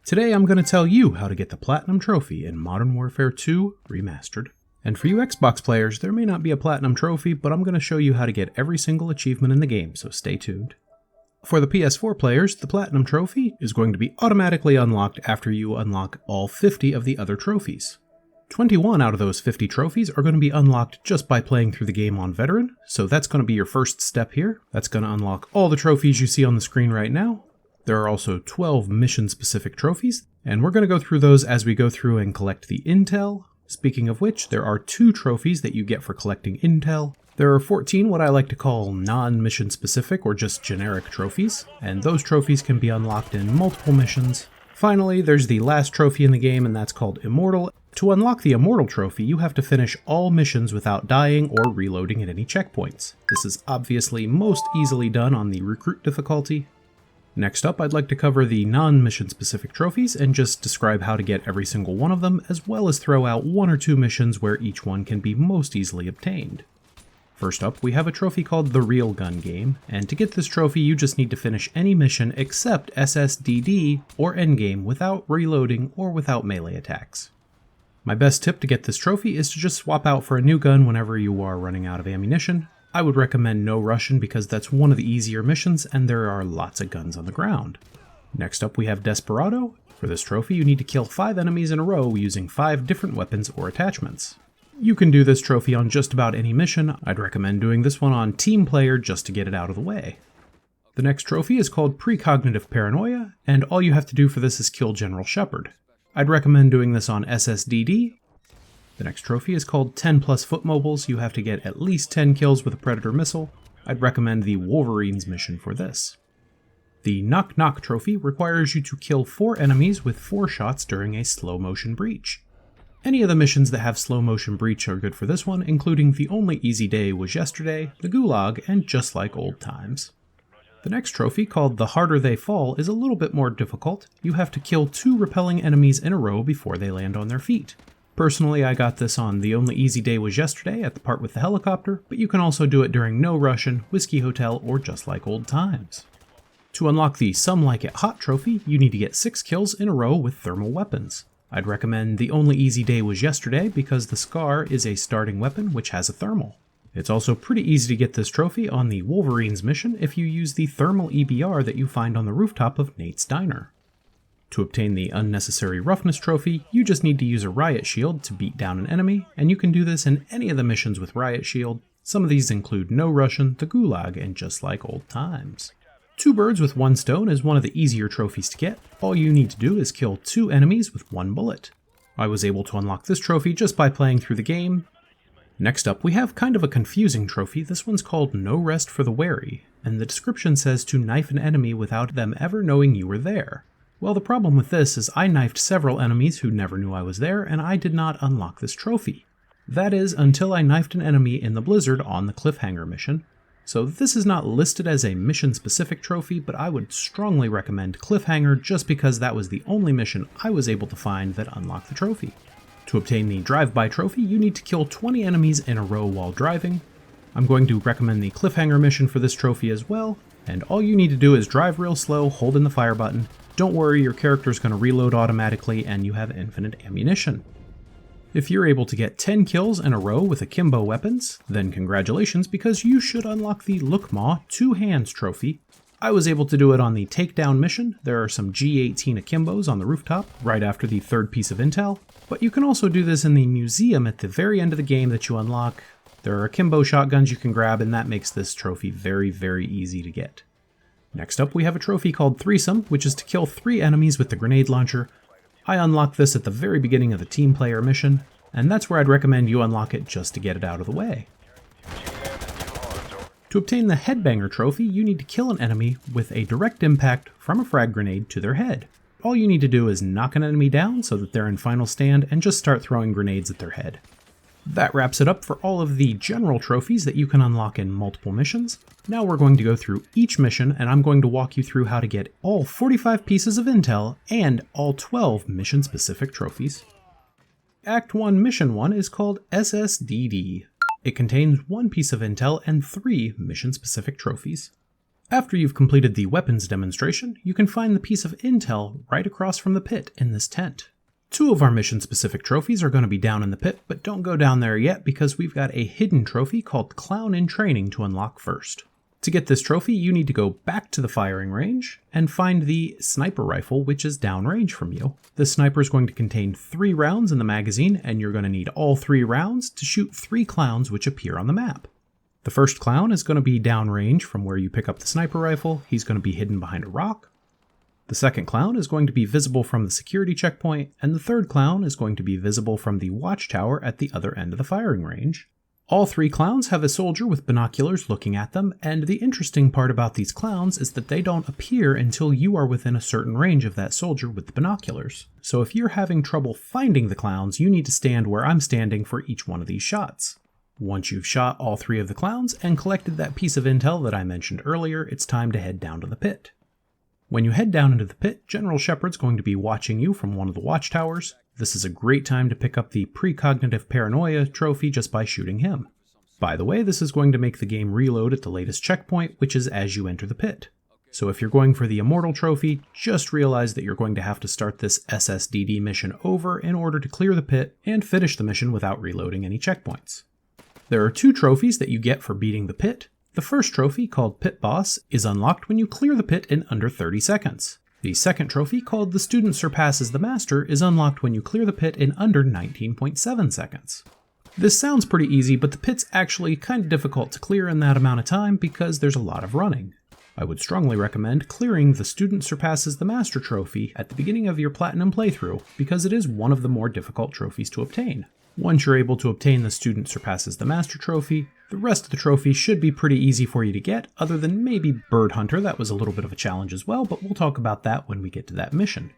Today I'm going to tell you how to get the Platinum Trophy in Modern Warfare 2 Remastered. And for you Xbox players, there may not be a Platinum Trophy, but I'm going to show you how to get every single achievement in the game, so stay tuned. For the PS4 players, the Platinum Trophy is going to be automatically unlocked after you unlock all 50 of the other trophies. 21 out of those 50 trophies are going to be unlocked just by playing through the game on Veteran, so that's going to be your first step here. That's going to unlock all the trophies you see on the screen right now. There are also 12 mission-specific trophies, and we're going to go through those as we go through and collect the intel. Speaking of which, there are 2 trophies that you get for collecting intel. There are 14 what I like to call non-mission specific or just generic trophies, and those trophies can be unlocked in multiple missions. Finally, there's the last trophy in the game, and that's called Immortal. To unlock the Immortal trophy, you have to finish all missions without dying or reloading at any checkpoints. This is obviously most easily done on the Recruit difficulty. Next up, I'd like to cover the non-mission specific trophies and just describe how to get every single one of them, as well as throw out 1 or 2 missions where each one can be most easily obtained. First up, we have a trophy called the Real Gun Game, and to get this trophy you just need to finish any mission except S.S.D.D or Endgame without reloading or without melee attacks. My best tip to get this trophy is to just swap out for a new gun whenever you are running out of ammunition. I would recommend no Russian because that's one of the easier missions and there are lots of guns on the ground. Next up we have Desperado. For this trophy you need to kill 5 enemies in a row using 5 different weapons or attachments. You can do this trophy on just about any mission. I'd recommend doing this one on Team Player just to get it out of the way. The next trophy is called Precognitive Paranoia, and all you have to do for this is kill General Shepard. I'd recommend doing this on S.S.D.D. The next trophy is called 10 plus foot mobiles. You have to get at least 10 kills with a Predator missile. I'd recommend the Wolverines mission for this. The Knock Knock trophy requires you to kill 4 enemies with 4 shots during a slow motion breach. Any of the missions that have slow motion breach are good for this one, including The Only Easy Day Was Yesterday, the Gulag, and Just Like Old Times. The next trophy, called The Harder They Fall, is a little bit more difficult. You have to kill 2 repelling enemies in a row before they land on their feet. Personally, I got this on The Only Easy Day Was Yesterday at the part with the helicopter, but you can also do it during No Russian, Whiskey Hotel, or Just Like Old Times. To unlock the Some Like It Hot trophy, you need to get 6 kills in a row with thermal weapons. I'd recommend The Only Easy Day Was Yesterday because the Scar is a starting weapon which has a thermal. It's also pretty easy to get this trophy on the Wolverines mission if you use the thermal EBR that you find on the rooftop of Nate's Diner. To obtain the Unnecessary Roughness trophy, you just need to use a Riot Shield to beat down an enemy, and you can do this in any of the missions with Riot Shield. Some of these include No Russian, the Gulag, and Just Like Old Times. 2 birds with 1 stone is one of the easier trophies to get. All you need to do is kill 2 enemies with 1 bullet. I was able to unlock this trophy just by playing through the game. Next up, we have kind of a confusing trophy. This one's called No Rest for the Wary, and the description says to knife an enemy without them ever knowing you were there. Well, the problem with this is I knifed several enemies who never knew I was there, and I did not unlock this trophy. That is, until I knifed an enemy in the blizzard on the Cliffhanger mission. So this is not listed as a mission-specific trophy, but I would strongly recommend Cliffhanger just because that was the only mission I was able to find that unlocked the trophy. To obtain the Drive-By trophy, you need to kill 20 enemies in a row while driving. I'm going to recommend the Cliffhanger mission for this trophy as well, and all you need to do is drive real slow, hold in the fire button. Don't worry, your character's going to reload automatically and you have infinite ammunition. If you're able to get 10 kills in a row with akimbo weapons, then congratulations because you should unlock the Look Ma 2 Hands trophy. I was able to do it on the Takedown mission. There are some G18 akimbos on the rooftop right after the 3rd piece of intel, but you can also do this in the museum at the very end of the game that you unlock. There are akimbo shotguns you can grab and that makes this trophy very, very easy to get. Next up we have a trophy called Threesome, which is to kill 3 enemies with the grenade launcher. I unlocked this at the very beginning of the Team Player mission, and that's where I'd recommend you unlock it just to get it out of the way. To obtain the Headbanger trophy, you need to kill an enemy with a direct impact from a frag grenade to their head. All you need to do is knock an enemy down so that they're in final stand and just start throwing grenades at their head. That wraps it up for all of the general trophies that you can unlock in multiple missions. Now we're going to go through each mission and I'm going to walk you through how to get all 45 pieces of intel and all 12 mission-specific trophies. Act 1 Mission 1 is called S.S.D.D. It contains 1 piece of intel and 3 mission-specific trophies. After you've completed the weapons demonstration, you can find the piece of intel right across from the pit in this tent. 2 of our mission-specific trophies are going to be down in the pit, but don't go down there yet because we've got a hidden trophy called Clown in Training to unlock first. To get this trophy, you need to go back to the firing range and find the sniper rifle, which is downrange from you. This sniper is going to contain 3 rounds in the magazine, and you're going to need all 3 rounds to shoot 3 clowns which appear on the map. The first clown is going to be downrange from where you pick up the sniper rifle. He's going to be hidden behind a rock. The second clown is going to be visible from the security checkpoint, and the third clown is going to be visible from the watchtower at the other end of the firing range. All 3 clowns have a soldier with binoculars looking at them, and the interesting part about these clowns is that they don't appear until you are within a certain range of that soldier with the binoculars. So if you're having trouble finding the clowns, you need to stand where I'm standing for each one of these shots. Once you've shot all 3 of the clowns and collected that piece of intel that I mentioned earlier, it's time to head down to the pit. When you head down into the pit, General Shepard's going to be watching you from one of the watchtowers. This is a great time to pick up the Precognitive Paranoia trophy just by shooting him. By the way, this is going to make the game reload at the latest checkpoint, which is as you enter the pit. So if you're going for the Immortal trophy, just realize that you're going to have to start this S.S.D.D mission over in order to clear the pit and finish the mission without reloading any checkpoints. There are 2 trophies that you get for beating the pit. The first trophy, called Pit Boss, is unlocked when you clear the pit in under 30 seconds. The second trophy, called The Student Surpasses the Master, is unlocked when you clear the pit in under 19.7 seconds. This sounds pretty easy, but the pit's actually kind of difficult to clear in that amount of time because there's a lot of running. I would strongly recommend clearing the Student Surpasses the Master trophy at the beginning of your Platinum playthrough because it is one of the more difficult trophies to obtain. Once you're able to obtain the Student Surpasses the Master trophy, the rest of the trophies should be pretty easy for you to get, other than maybe Bird Hunter. That was a little bit of a challenge as well, but we'll talk about that when we get to that mission.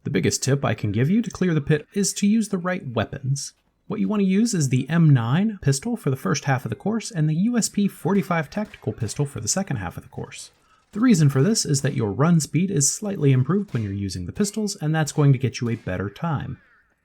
The biggest tip I can give you to clear the pit is to use the right weapons. What you want to use is the M9 pistol for the first half of the course and the USP-45 tactical pistol for the second half of the course. The reason for this is that your run speed is slightly improved when you're using the pistols, and that's going to get you a better time.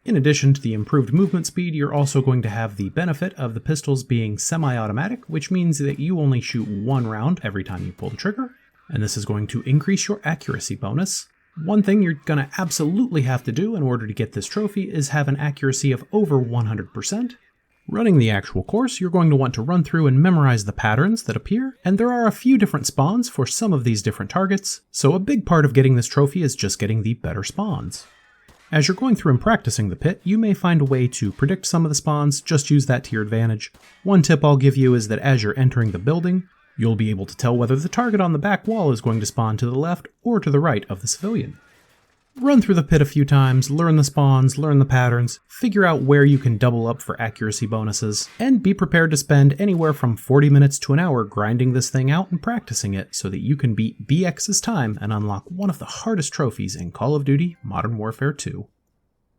In addition to the improved movement speed, you're also going to have the benefit of the pistols being semi-automatic, which means that you only shoot 1 round every time you pull the trigger, and this is going to increase your accuracy bonus. One thing you're going to absolutely have to do in order to get this trophy is have an accuracy of over 100%. Running the actual course, you're going to want to run through and memorize the patterns that appear, and there are a few different spawns for some of these different targets, so a big part of getting this trophy is just getting the better spawns. As you're going through and practicing the pit, you may find a way to predict some of the spawns. Just use that to your advantage. One tip I'll give you is that as you're entering the building, you'll be able to tell whether the target on the back wall is going to spawn to the left or to the right of the civilian. Run through the pit a few times, learn the spawns, learn the patterns, figure out where you can double up for accuracy bonuses, and be prepared to spend anywhere from 40 minutes to an hour grinding this thing out and practicing it so that you can beat BX's time and unlock one of the hardest trophies in Call of Duty Modern Warfare 2.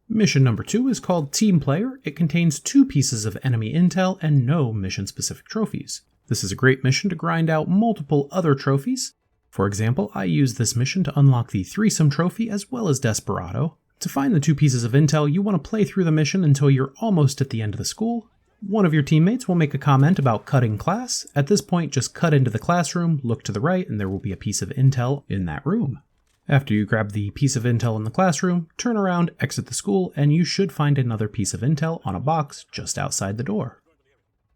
Mission number 2 is called Team Player. It contains 2 pieces of enemy intel and no mission-specific trophies. This is a great mission to grind out multiple other trophies. For example, I used this mission to unlock the Threesome trophy as well as Desperado. To find the 2 pieces of intel, you want to play through the mission until you're almost at the end of the school. One of your teammates will make a comment about cutting class. At this point, just cut into the classroom, look to the right, and there will be a piece of intel in that room. After you grab the piece of intel in the classroom, turn around, exit the school, and you should find another piece of intel on a box just outside the door.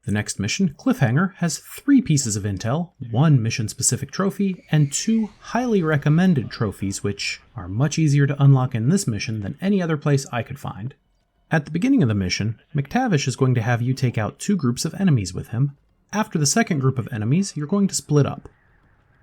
The next mission, Cliffhanger, has 3 pieces of intel, 1 mission-specific trophy, and 2 highly recommended trophies, which are much easier to unlock in this mission than any other place I could find. At the beginning of the mission, McTavish is going to have you take out 2 groups of enemies with him. After the second group of enemies, you're going to split up.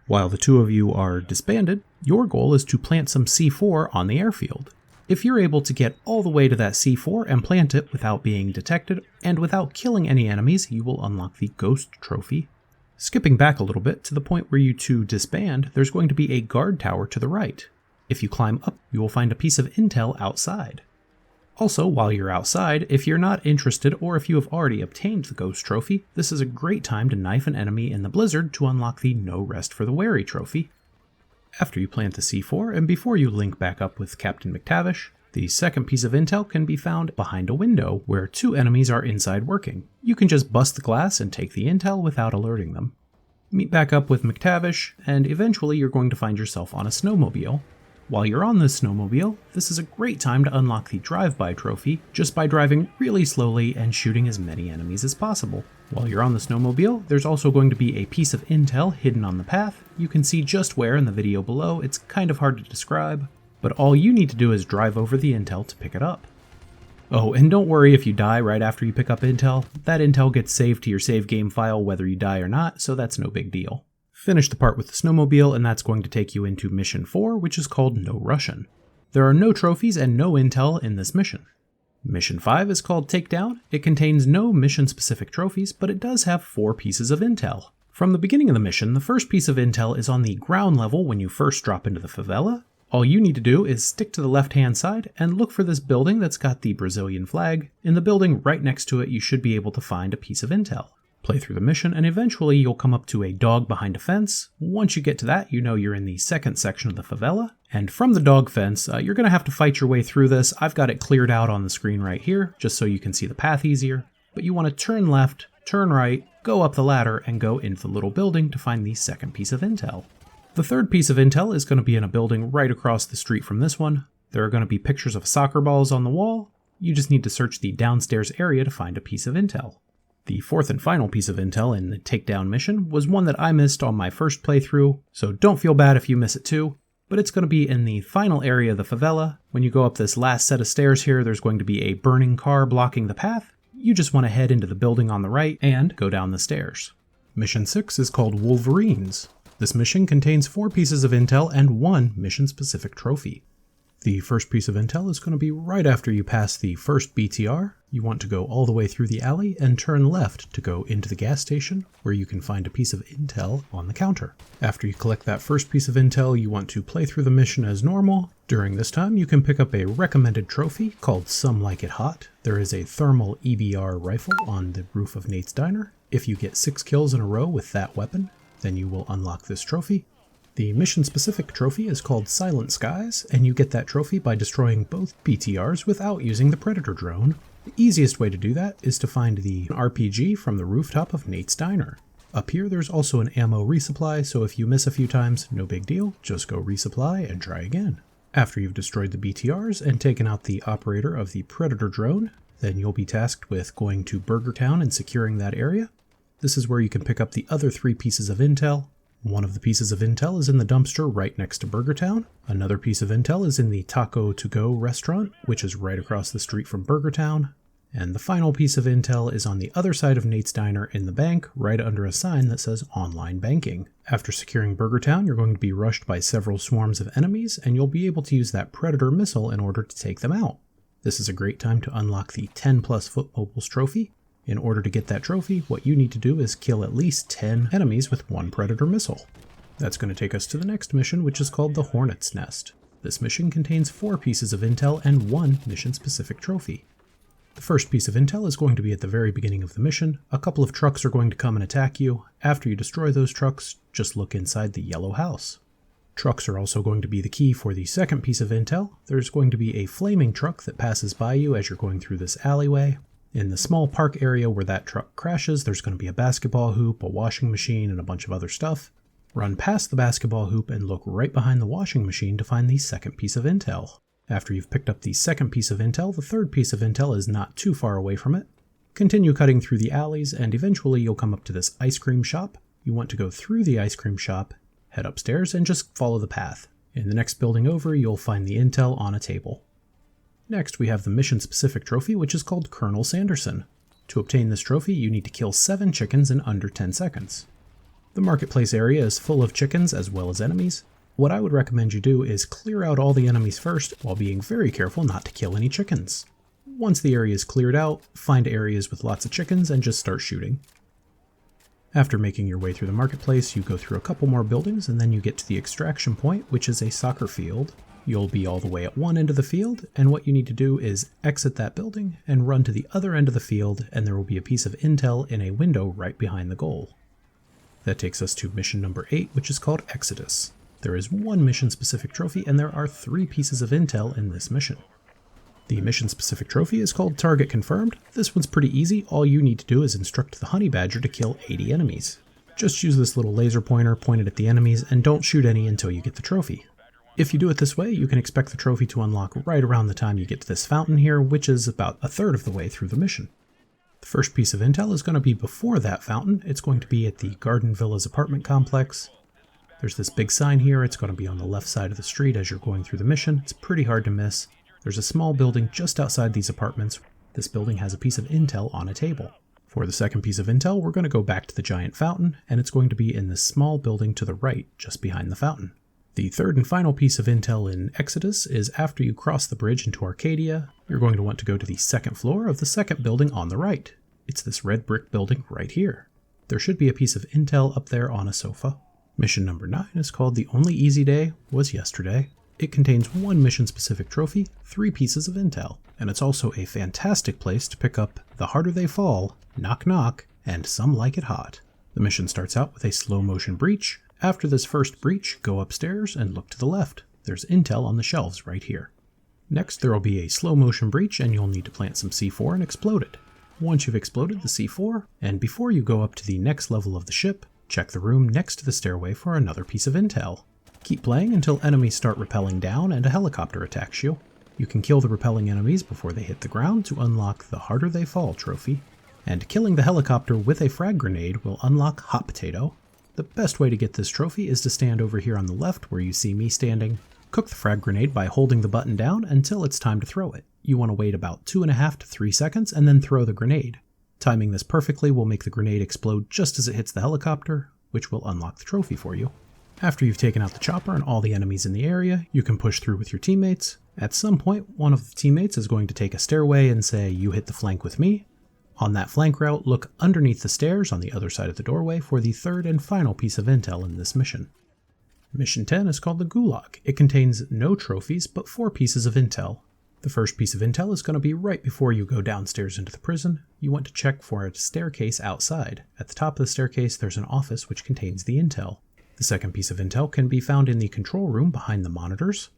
While the 2 of you are disbanded, your goal is to plant some C4 on the airfield. If you're able to get all the way to that C4 and plant it without being detected, and without killing any enemies, you will unlock the Ghost trophy. Skipping back a little bit to the point where you 2 disband, there's going to be a guard tower to the right. If you climb up, you will find a piece of intel outside. Also, while you're outside, if you're not interested or if you have already obtained the Ghost trophy, this is a great time to knife an enemy in the blizzard to unlock the No Rest for the Wary trophy. After you plant the C4 and before you link back up with Captain McTavish, the second piece of intel can be found behind a window where 2 enemies are inside working. You can just bust the glass and take the intel without alerting them. Meet back up with McTavish, and eventually you're going to find yourself on a snowmobile. While you're on this snowmobile, this is a great time to unlock the drive-by trophy just by driving really slowly and shooting as many enemies as possible. While you're on the snowmobile, there's also going to be a piece of intel hidden on the path. You can see just where in the video below. It's kind of hard to describe, but all you need to do is drive over the intel to pick it up. Oh, and don't worry if you die right after you pick up intel. That intel gets saved to your save game file whether you die or not, so that's no big deal. Finish the part with the snowmobile, and that's going to take you into Mission 4, which is called No Russian. There are no trophies and no intel in this mission. Mission 5 is called Takedown. It contains no mission-specific trophies, but it does have 4 pieces of intel. From the beginning of the mission, the first piece of intel is on the ground level when you first drop into the favela. All you need to do is stick to the left-hand side and look for this building that's got the Brazilian flag. In the building right next to it, you should be able to find a piece of intel. Play through the mission, and eventually you'll come up to a dog behind a fence. Once you get to that, you know you're in the second section of the favela. And from the dog fence, you're going to have to fight your way through this. I've got it cleared out on the screen right here, just so you can see the path easier. But you want to turn left, turn right, go up the ladder, and go into the little building to find the second piece of intel. The third piece of intel is going to be in a building right across the street from this one. There are going to be pictures of soccer balls on the wall. You just need to search the downstairs area to find a piece of intel. The fourth and final piece of intel in the Takedown mission was one that I missed on my first playthrough, so don't feel bad if you miss it too, but it's going to be in the final area of the favela. When you go up this last set of stairs here, there's going to be a burning car blocking the path. You just want to head into the building on the right and go down the stairs. Mission 6 is called Wolverines. This mission contains 4 pieces of intel and 1 mission-specific trophy. The first piece of intel is going to be right after you pass the first BTR. You want to go all the way through the alley and turn left to go into the gas station, where you can find a piece of intel on the counter. After you collect that first piece of intel, you want to play through the mission as normal. During this time, you can pick up a recommended trophy called Some Like It Hot. There is a thermal EBR rifle on the roof of Nate's Diner. If you get 6 kills in a row with that weapon, then you will unlock this trophy. The mission-specific trophy is called Silent Skies, and you get that trophy by destroying both BTRs without using the Predator drone. The easiest way to do that is to find the RPG from the rooftop of Nate's Diner. Up here there's also an ammo resupply, so if you miss a few times, no big deal, just go resupply and try again. After you've destroyed the BTRs and taken out the operator of the Predator drone, then you'll be tasked with going to Burger Town and securing that area. This is where you can pick up the other 3 pieces of intel. One of the pieces of intel is in the dumpster right next to Burger Town. Another piece of intel is in the Taco To Go restaurant, which is right across the street from Burger Town. And the final piece of intel is on the other side of Nate's Diner in the bank, right under a sign that says Online Banking. After securing Burger Town, you're going to be rushed by several swarms of enemies, and you'll be able to use that Predator missile in order to take them out. This is a great time to unlock the 10+ foot mobiles trophy. In order to get that trophy, what you need to do is kill at least 10 enemies with 1 Predator missile. That's going to take us to the next mission, which is called the Hornet's Nest. This mission contains 4 pieces of intel and 1 mission-specific trophy. The first piece of intel is going to be at the very beginning of the mission. A couple of trucks are going to come and attack you. After you destroy those trucks, just look inside the yellow house. Trucks are also going to be the key for the second piece of intel. There's going to be a flaming truck that passes by you as you're going through this alleyway. In the small park area where that truck crashes, there's going to be a basketball hoop, a washing machine, and a bunch of other stuff. Run past the basketball hoop and look right behind the washing machine to find the second piece of intel. After you've picked up the second piece of intel, the third piece of intel is not too far away from it. Continue cutting through the alleys, and eventually you'll come up to this ice cream shop. You want to go through the ice cream shop, head upstairs, and just follow the path. In the next building over, you'll find the intel on a table. Next, we have the mission-specific trophy, which is called Colonel Sanderson. To obtain this trophy, you need to kill 7 chickens in under 10 seconds. The marketplace area is full of chickens as well as enemies. What I would recommend you do is clear out all the enemies first, while being very careful not to kill any chickens. Once the area is cleared out, find areas with lots of chickens and just start shooting. After making your way through the marketplace, you go through a couple more buildings and then you get to the extraction point, which is a soccer field. You'll be all the way at one end of the field, and what you need to do is exit that building and run to the other end of the field, and there will be a piece of intel in a window right behind the goal. That takes us to mission number 8, which is called Exodus. There is 1 mission-specific trophy, and there are 3 pieces of intel in this mission. The mission-specific trophy is called Target Confirmed. This one's pretty easy. All you need to do is instruct the honey badger to kill 80 enemies. Just use this little laser pointer pointed at the enemies and don't shoot any until you get the trophy. If you do it this way, you can expect the trophy to unlock right around the time you get to this fountain here, which is about a third of the way through the mission. The first piece of intel is going to be before that fountain. It's going to be at the Garden Villas apartment complex. There's this big sign here. It's going to be on the left side of the street as you're going through the mission. It's pretty hard to miss. There's a small building just outside these apartments. This building has a piece of intel on a table. For the second piece of intel, we're going to go back to the giant fountain, and it's going to be in this small building to the right, just behind the fountain. The third and final piece of intel in Exodus is after you cross the bridge into Arcadia, you're going to want to go to the second floor of the second building on the right. It's this red brick building right here. There should be a piece of intel up there on a sofa. Mission number 9 is called The Only Easy Day Was Yesterday. It contains one mission-specific trophy, 3 pieces of intel, and it's also a fantastic place to pick up The Harder They Fall, Knock Knock, and Some Like It Hot. The mission starts out with a slow-motion breach. After this first breach, go upstairs and look to the left. There's intel on the shelves right here. Next, there will be a slow-motion breach, and you'll need to plant some C4 and explode it. Once you've exploded the C4, and before you go up to the next level of the ship, check the room next to the stairway for another piece of intel. Keep playing until enemies start rappelling down and a helicopter attacks you. You can kill the rappelling enemies before they hit the ground to unlock the Harder They Fall trophy. And killing the helicopter with a frag grenade will unlock Hot Potato. The best way to get this trophy is to stand over here on the left where you see me standing. Cook the frag grenade by holding the button down until it's time to throw it. You want to wait about 2.5 to 3 seconds and then throw the grenade. Timing this perfectly will make the grenade explode just as it hits the helicopter, which will unlock the trophy for you. After you've taken out the chopper and all the enemies in the area, you can push through with your teammates. At some point, one of the teammates is going to take a stairway and say, "You hit the flank with me." On that flank route, look underneath the stairs on the other side of the doorway for the third and final piece of intel in this mission. Mission 10 is called the Gulag. It contains no trophies, but 4 pieces of intel. The first piece of intel is going to be right before you go downstairs into the prison. You want to check for a staircase outside. At the top of the staircase, there's an office which contains the intel. The second piece of intel can be found in the control room behind the monitors.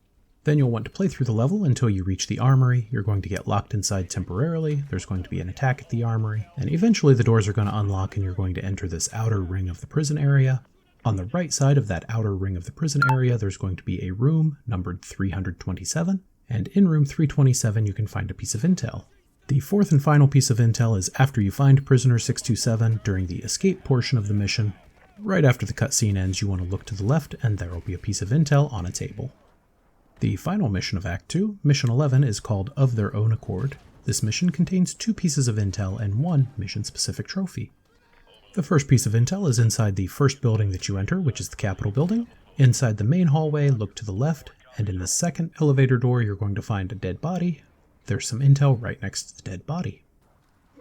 Then you'll want to play through the level until you reach the armory. You're going to get locked inside temporarily. There's going to be an attack at the armory. And eventually the doors are going to unlock and you're going to enter this outer ring of the prison area. On the right side of that outer ring of the prison area, there's going to be a room numbered 327. And in room 327, you can find a piece of intel. The fourth and final piece of intel is after you find prisoner 627 during the escape portion of the mission. Right after the cutscene ends, you want to look to the left and there will be a piece of intel on a table. The final mission of Act 2, Mission 11, is called Of Their Own Accord. This mission contains 2 pieces of intel and 1 mission-specific trophy. The first piece of intel is inside the first building that you enter, which is the Capitol building. Inside the main hallway, look to the left, and in the second elevator door you're going to find a dead body. There's some intel right next to the dead body.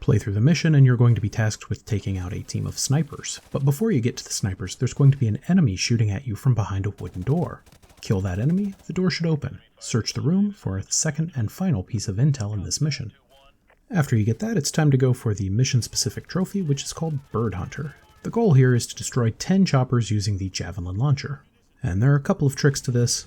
Play through the mission and you're going to be tasked with taking out a team of snipers. But before you get to the snipers, there's going to be an enemy shooting at you from behind a wooden door. Kill that enemy, the door should open. Search the room for a second and final piece of intel in this mission. After you get that, it's time to go for the mission-specific trophy, which is called Bird Hunter. The goal here is to destroy 10 choppers using the Javelin launcher. And there are a couple of tricks to this.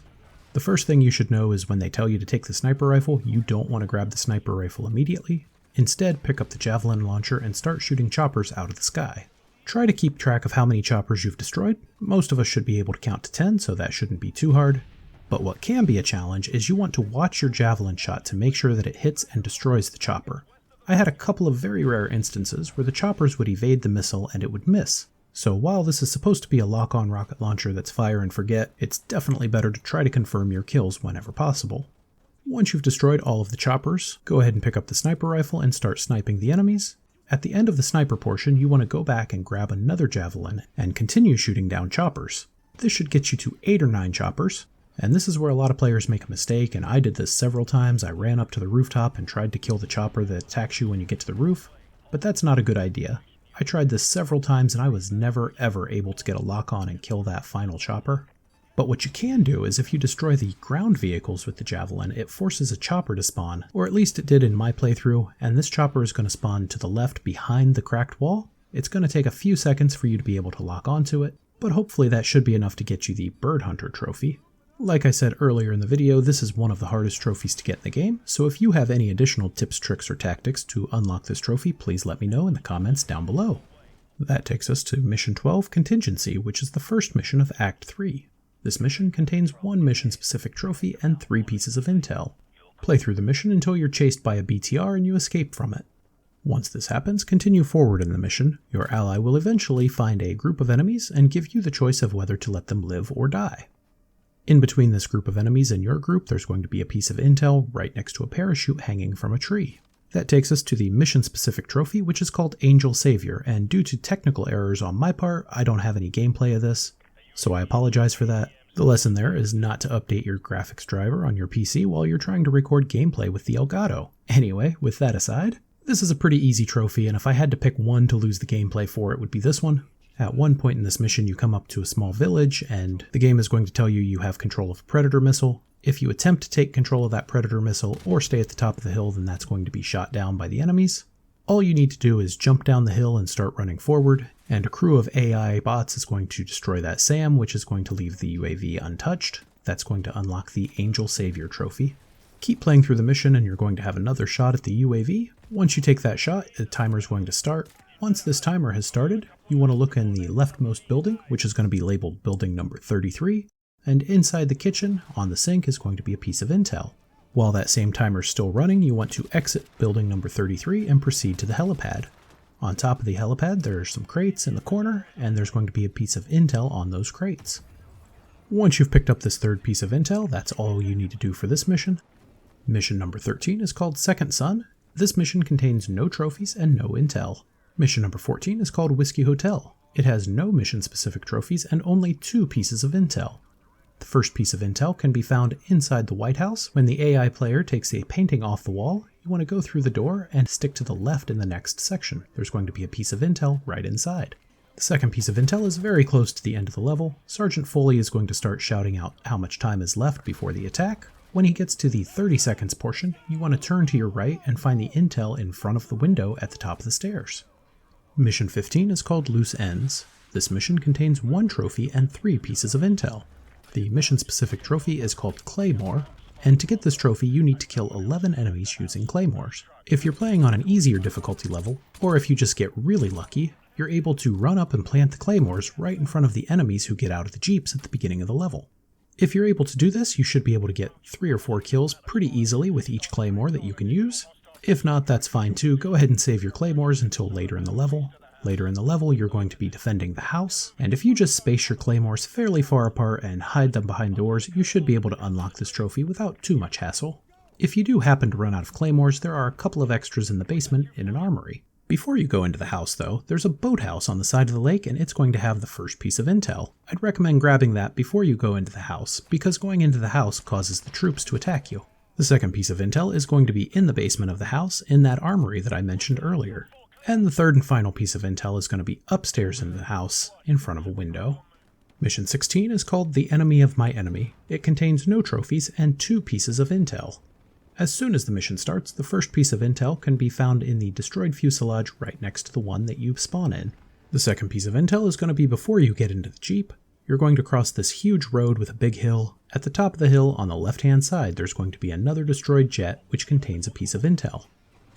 The first thing you should know is when they tell you to take the sniper rifle, you don't want to grab the sniper rifle immediately. Instead, pick up the Javelin launcher and start shooting choppers out of the sky. Try to keep track of how many choppers you've destroyed. Most of us should be able to count to 10, so that shouldn't be too hard. But what can be a challenge is you want to watch your Javelin shot to make sure that it hits and destroys the chopper. I had a couple of very rare instances where the choppers would evade the missile and it would miss. So while this is supposed to be a lock-on rocket launcher that's fire and forget, it's definitely better to try to confirm your kills whenever possible. Once you've destroyed all of the choppers, go ahead and pick up the sniper rifle and start sniping the enemies. At the end of the sniper portion, you want to go back and grab another Javelin and continue shooting down choppers. This should get you to 8 or 9 choppers, and this is where a lot of players make a mistake, and I did this several times. I ran up to the rooftop and tried to kill the chopper that attacks you when you get to the roof, but that's not a good idea. I tried this several times and I was never ever able to get a lock on and kill that final chopper. But what you can do is if you destroy the ground vehicles with the Javelin, it forces a chopper to spawn, or at least it did in my playthrough, and this chopper is going to spawn to the left behind the cracked wall. It's going to take a few seconds for you to be able to lock onto it, but hopefully that should be enough to get you the Bird Hunter trophy. Like I said earlier in the video, this is one of the hardest trophies to get in the game, so if you have any additional tips, tricks, or tactics to unlock this trophy, please let me know in the comments down below. That takes us to Mission 12, Contingency, which is the first mission of Act 3. This mission contains one mission-specific trophy and 3 pieces of intel. Play through the mission until you're chased by a BTR and you escape from it. Once this happens, continue forward in the mission. Your ally will eventually find a group of enemies and give you the choice of whether to let them live or die. In between this group of enemies and your group, there's going to be a piece of intel right next to a parachute hanging from a tree. That takes us to the mission-specific trophy, which is called Angel Savior, and due to technical errors on my part, I don't have any gameplay of this, so I apologize for that. The lesson there is not to update your graphics driver on your PC while you're trying to record gameplay with the Elgato. Anyway, with that aside, this is a pretty easy trophy, and if I had to pick one to lose the gameplay for, it would be this one. At one point in this mission, you come up to a small village, and the game is going to tell you you have control of a Predator missile. If you attempt to take control of that Predator missile or stay at the top of the hill, then that's going to be shot down by the enemies. All you need to do is jump down the hill and start running forward, and a crew of AI bots is going to destroy that SAM, which is going to leave the UAV untouched. That's going to unlock the Angel Savior trophy. Keep playing through the mission and you're going to have another shot at the UAV. Once you take that shot, the timer is going to start. Once this timer has started, you want to look in the leftmost building, which is going to be labeled building number 33, and inside the kitchen, on the sink, is going to be a piece of intel. While that same timer is still running, you want to exit building number 33 and proceed to the helipad. On top of the helipad, there are some crates in the corner, and there's going to be a piece of intel on those crates. Once you've picked up this third piece of intel, that's all you need to do for this mission. Mission number 13 is called Second Son. This mission contains no trophies and no intel. Mission number 14 is called Whiskey Hotel. It has no mission-specific trophies and only 2 pieces of intel. The first piece of intel can be found inside the White House. When the AI player takes a painting off the wall, you want to go through the door and stick to the left in the next section. There's going to be a piece of intel right inside. The second piece of intel is very close to the end of the level. Sergeant Foley is going to start shouting out how much time is left before the attack. When he gets to the 30 seconds portion, you want to turn to your right and find the intel in front of the window at the top of the stairs. Mission 15 is called Loose Ends. This mission contains 1 trophy and 3 pieces of intel. The mission-specific trophy is called Claymore, and to get this trophy you need to kill 11 enemies using claymores. If you're playing on an easier difficulty level, or if you just get really lucky, you're able to run up and plant the claymores right in front of the enemies who get out of the jeeps at the beginning of the level. If you're able to do this, you should be able to get 3 or 4 kills pretty easily with each claymore that you can use. If not, that's fine too. Go ahead and save your claymores until later in the level. Later in the level, you're going to be defending the house, and if you just space your claymores fairly far apart and hide them behind doors, you should be able to unlock this trophy without too much hassle. If you do happen to run out of claymores, there are a couple of extras in the basement in an armory. Before you go into the house though, there's a boathouse on the side of the lake and it's going to have the first piece of intel. I'd recommend grabbing that before you go into the house, because going into the house causes the troops to attack you. The second piece of intel is going to be in the basement of the house in that armory that I mentioned earlier. And the third and final piece of intel is going to be upstairs in the house, in front of a window. Mission 16 is called The Enemy of My Enemy. It contains no trophies and 2 pieces of intel. As soon as the mission starts, the first piece of intel can be found in the destroyed fuselage right next to the one that you spawn in. The second piece of intel is going to be before you get into the jeep. You're going to cross this huge road with a big hill. At the top of the hill on the left-hand side, there's going to be another destroyed jet which contains a piece of intel.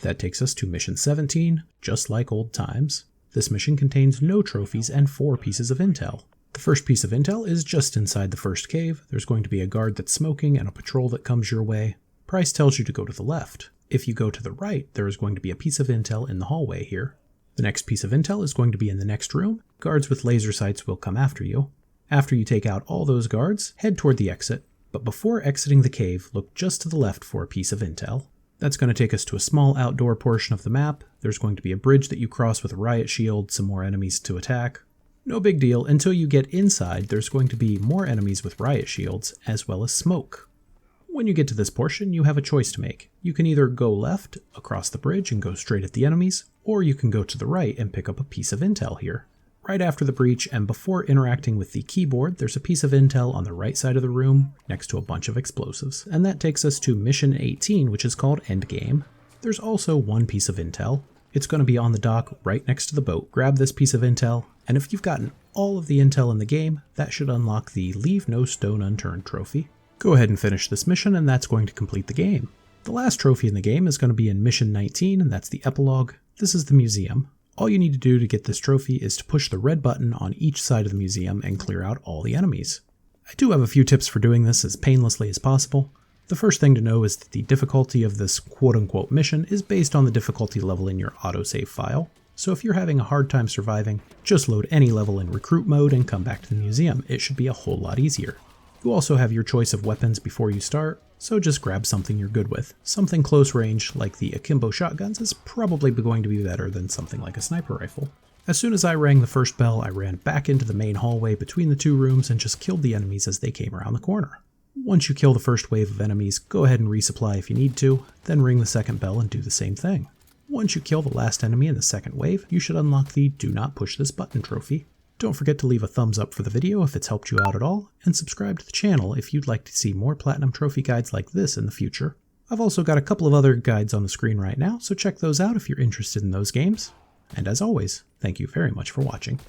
That takes us to Mission 17, just like old times. This mission contains no trophies and 4 pieces of intel. The first piece of intel is just inside the first cave. There's going to be a guard that's smoking and a patrol that comes your way. Price tells you to go to the left. If you go to the right, there is going to be a piece of intel in the hallway here. The next piece of intel is going to be in the next room. Guards with laser sights will come after you. After you take out all those guards, head toward the exit. But before exiting the cave, look just to the left for a piece of intel. That's going to take us to a small outdoor portion of the map. There's going to be a bridge that you cross with a riot shield, some more enemies to attack. No big deal, until you get inside, there's going to be more enemies with riot shields, as well as smoke. When you get to this portion, you have a choice to make. You can either go left, across the bridge, and go straight at the enemies, or you can go to the right and pick up a piece of intel here. Right after the breach and before interacting with the keyboard, there's a piece of intel on the right side of the room next to a bunch of explosives. And that takes us to Mission 18, which is called Endgame. There's also 1 piece of intel. It's going to be on the dock right next to the boat. Grab this piece of intel, and if you've gotten all of the intel in the game, that should unlock the Leave No Stone Unturned trophy. Go ahead and finish this mission, and that's going to complete the game. The last trophy in the game is going to be in Mission 19, and that's the epilogue. This is the museum. All you need to do to get this trophy is to push the red button on each side of the museum and clear out all the enemies. I do have a few tips for doing this as painlessly as possible. The first thing to know is that the difficulty of this quote-unquote mission is based on the difficulty level in your autosave file. So if you're having a hard time surviving, just load any level in recruit mode and come back to the museum. It should be a whole lot easier. You also have your choice of weapons before you start, so just grab something you're good with. Something close range, like the akimbo shotguns, is probably going to be better than something like a sniper rifle. As soon as I rang the first bell, I ran back into the main hallway between the two rooms and just killed the enemies as they came around the corner. Once you kill the first wave of enemies, go ahead and resupply if you need to, then ring the second bell and do the same thing. Once you kill the last enemy in the second wave, you should unlock the Do Not Push This Button trophy. Don't forget to leave a thumbs up for the video if it's helped you out at all, and subscribe to the channel if you'd like to see more Platinum Trophy guides like this in the future. I've also got a couple of other guides on the screen right now, so check those out if you're interested in those games. And as always, thank you very much for watching.